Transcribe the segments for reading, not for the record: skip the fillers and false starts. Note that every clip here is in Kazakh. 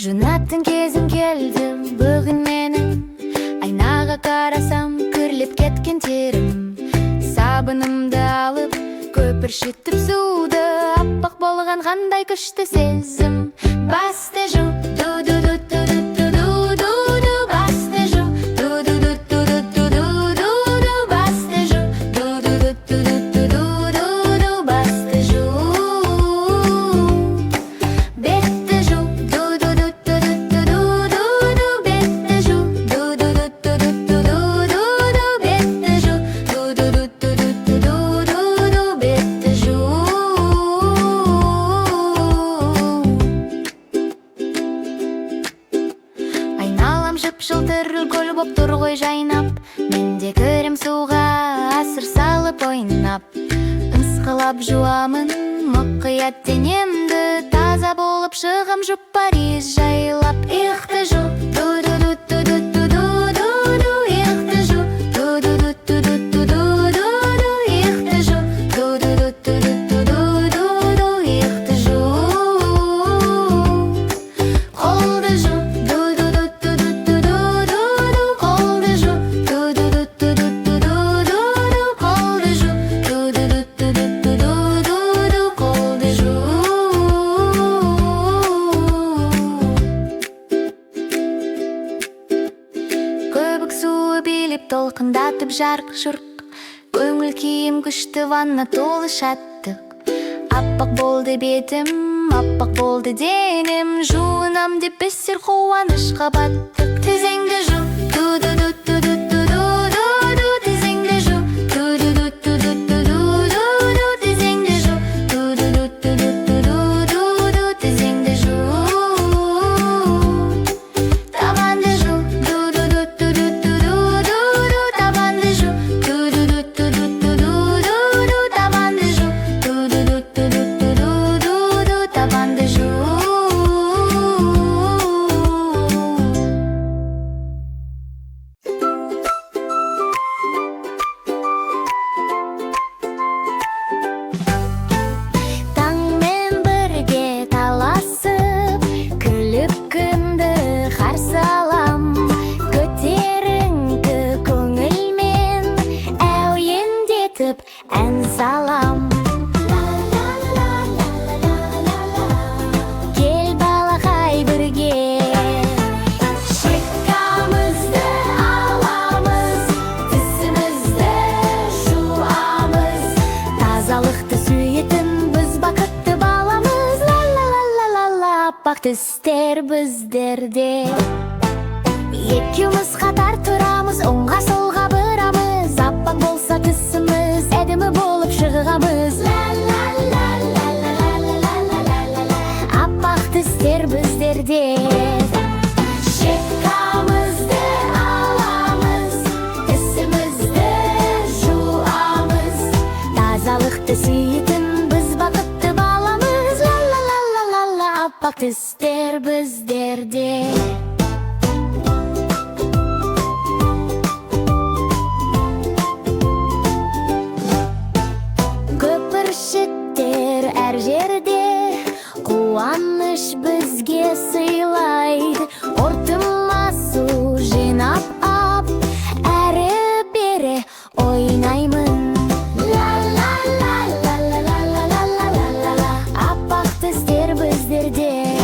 Жунаттын кезим келди бүгүн менин, айнага карасам кирлеп кеткен терим. Сабынымды алып көпіршітіп суды, аппақ болгон кандай күчтүү сезим. Басты жу ду-ду-ду-ду-ду-ду-ду-ду, басты жу ду-ду-ду-ду-ду-ду-ду, басты жу ду-ду-ду-ду-ду-ду-ду, басты жу бетти жу ду-ду-ду-ду-ду-ду-ду, бетти жу ду-ду-ду-ду-ду-ду-ду, бетти жу ду-ду-ду-ду-ду-ду, бетти жу. Айналам жып-жылтыр көл боп тургой жайнап, менде кірем суға асыр салып ойнап. Ысқылап жуамын мұқият денемді, таза болып шығам жұп Париж жайлап. Ихты жу ду-ду-ду-ду-ду-ду-ду, ихты жу ду-ду-ду-ду-ду-ду-ду, ихты жу ду-ду-ду-ду-ду-ду, ихты жу. Қолды жу ду-ду-ду-ду-ду-ду, қолды жу ду-ду-ду-ду-ду-ду, қолды жу ду-ду-ду-ду-ду-ду, қолды жу. Көбік суы билеп толқындатып жарқ-жұрқ, көңіл күйім күшті, ванна толы шаттық. Аппақ болды бетім, аппақ болды денім, жуынам деп біздер қуанышқа баттық. Тізеңді жу ду-ду-ду-ду-ду-ду-ду, тізеңді жу ду-ду-ду-ду-ду-ду, тізеңді жу ду-ду-ду-ду-ду-ду, тізеңді жу. Табанды жу ду-ду-ду-ду-ду-ду, табанды жу ду-ду-ду-ду-ду-ду, табанды жу ду-ду-ду-ду-ду-ду, табанды жу. Таңмен бірге таласып, күліп күнді қарсы алам. Көтеріңкі көңілмен әуендетіп ән салам. Кел балақай бірге щекамызды аламыз, тісімізді жуамыз, тазалықты сүйетін біз бақытты баламыз. Ла-ла-ла-ла-ла, аппақ тістер біздерде. Екеуміз қатар тұрамыз, оңға солға бұрамыз, аппақ болса тісіміз, әдемі болып шығамыз. Ла-ла-ла-ла-ла-ла-ла-ла-ла-ла, аппақ тістер біздерде. Щекамызды аламыз, тісімізді жуамыз, тазалықты сүйетін біз бақытты баламыз. Ла-ла-ла-ла-ла-ла, аппақ тістер біздерде. Көпіршіттер әр жерде, қуаныш бізге сыйлайды. Ортыма су жинап ап, әрі-бері ойнаймын. Ла-ла-ла-ла-ла-ла-ла-ла-ла-ла, аппақ тістер біздерде.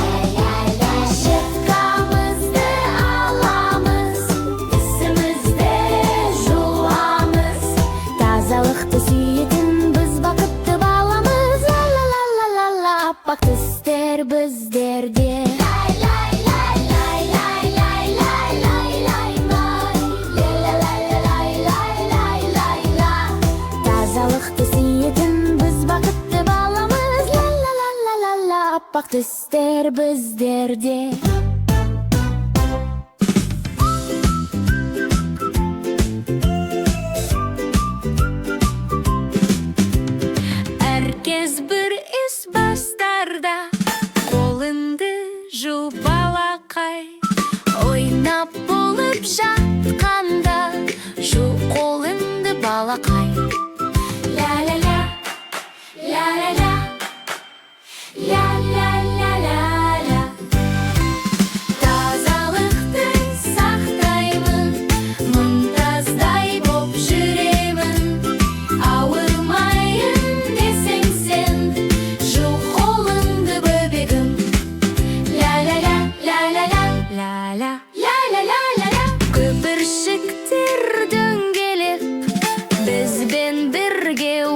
Щеткамызды аламыз, тісімізді жуамыз, тазалықты сүйетін біз бақытты баламыз. Ла-ла-ла-ла-ла-ла, аппақ тістер біздерде. Тазалықты сүйетін біз бақытты баламыз. Ла-ла-ла-ла-ла, аппақ тістер біздерде. Әркез бір іс бастарда, қолыңды жу балақай. Ойнап болып жатқанда, жу қолыңды балақай. Ля-ля-ля, ля-ля-ля, ля-ля-ля-ля-ля. бірге